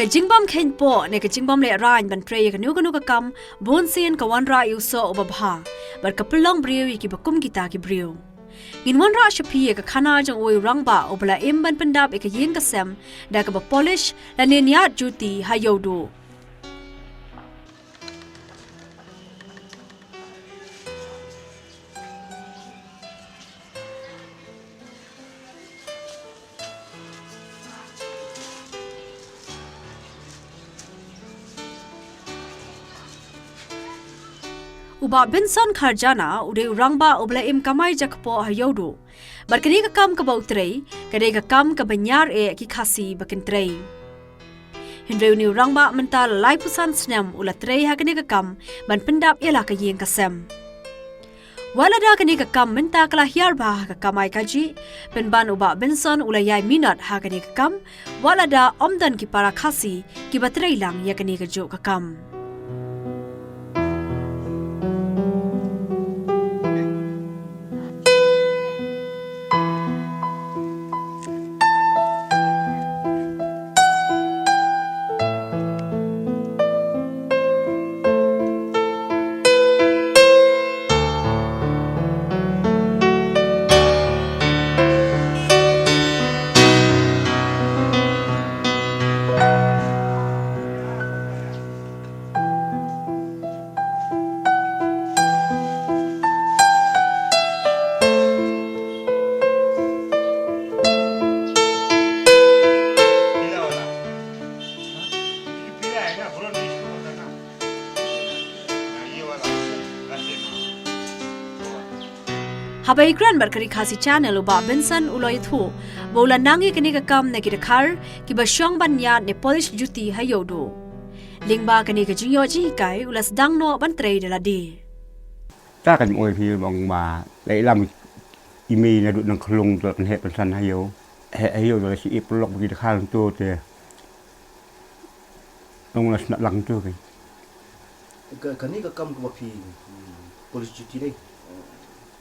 ka jingbym khein po ne ka jingbym lehrain ban trei ka nu ka kam bunsien ka wanrah so obabha bar ka pynlong briew ki bakum kita ki briew Ngin wanrah shaphi ka khana jong uwei Rangbah obla ban pyndap ka iing ka Snem da ka ba polish la ne Niad Juti ha Iewduh Uba benson kharjana ude Rangbah obla kamai jakpo ha Iewduh barkani ka kam ka trei kade ka kam ka banyar RiKhasi bakin trei Hindreu ni Rangbah mental lai pusan Snem ula trei ha kani ka kam ban pyndap ela ka iing ka Snem Walada kani ka kam menta kala hiar ba ka kamai kaji penban uba benson ula yai minat ha kani ka kam walada omdan ki para khasi ki batrei lang ya kani ka jo ka kam Habai grand RiKhasi channel uba benson uloy thu bola nangi kani ka kam na kidakhar ki ba shong ban Niad ne polish Juti ha Iewduh lingba kani ka jingyo chi kai ulas dang no ban trei de la di ta kan oi phi bong ma lai lam imi na du nang khlung to kan he pan san ha yo do si ipolok bi de khal to te nong las na lang to kai kani ka kam ko phi polish Juti dei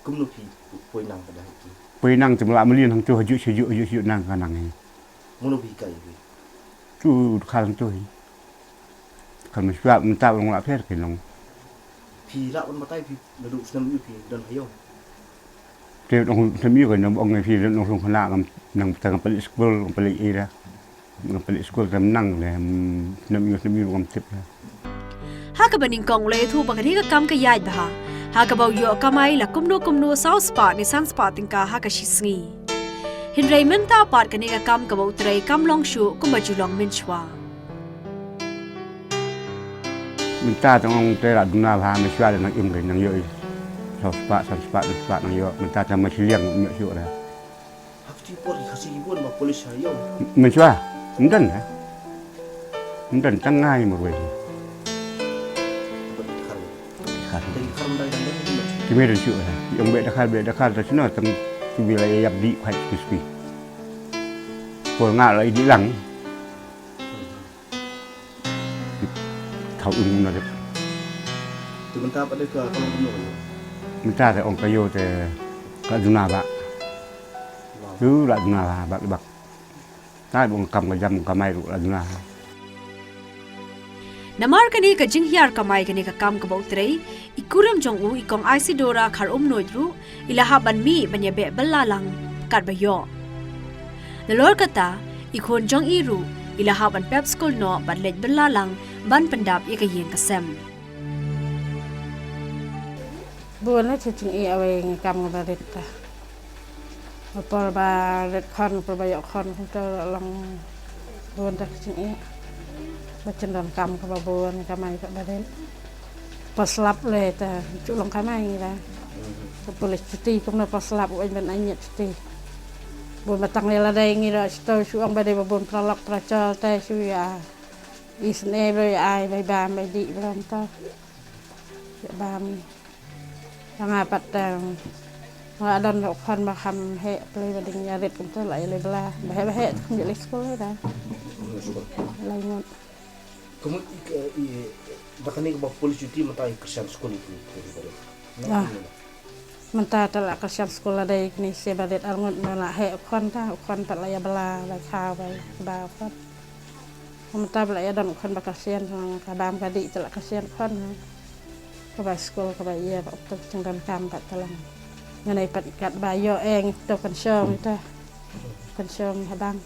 kum no phi poinang pada iki poinang jumla melin hang tu haju nang kanang he mono bi kai tu khal tu hi kan miswa menta long la pher ke long phi ra on matai phi du Snem yu phi don hayo te dong Snem yu kan ong ngai phi long song khana kam nang tang pali school pali ira nang pali school tam nang le Snem yu kam tip ha ka baning kong le thu bakani ka kam ka yai ba ha ka bau yo kamai la kumnu south spa ni san spa tingka ha ka shisngi hinrei menta par kani ka kam ka bau trei kam long shu kuma julong minchwa menta tong te la duna ha me shwa nang im nang yo south spa san spa nang yo menta ta ma chiliang me shu da hakti por RiKhasi bon ma polish hayo me shwa ndan tang ngai mo we Kimi dah syuk lah. Yang baik dah khal tak tang wilayah yap di khai crispy. Pol ngak lai di lang. Thau na de. Tu menta pada ke kalau kuno. Menta te ong kayo te ka duna ba. Tu la duna ba bak. Tai bong kam ka jam ka mai ru la duna. Namar kani ka jinghiar kamai kani ka kam ka bau trei ikuram jong u ikong Isidora khar noidru ilaha ban mi banya be balalang kat bayo Nalor kata ikon jong iru ilaha ban pep school no ban lej balalang ban pyndap ka iing ka Snem buồn nó chỉ away kam nga barit ta por ba red khon por ba yo khon không cho long buồn ta ching macam dalam kam kebabuan kamai kat badan pas lap le ta culong kamai la polish Juti kumna pas lap oi ben anyet Juti bon batang le la dai ngi ra sto suang badai babon pralok pracol ta su ya isne bre ai bai ba bai di bram ta ya bam tanga pat tang nga don lok khan ma kham he ple bading ya ret kum ta lai le bla ba he kum je le skol ta lai ngon kamu bakani ka polish Juti mata Christian school itu ah menta tala Christian school ada ni se badet arngot na he kon ta kon pat la ya bla la kha ba ba kon Mata bela ya dan kan bakasian kadam kadi telak kasian kan. Ka school ka iya ba to cenggan kam ka talang. Nganai pat kat bayo eng to kan syong ita. Kan syong hadang.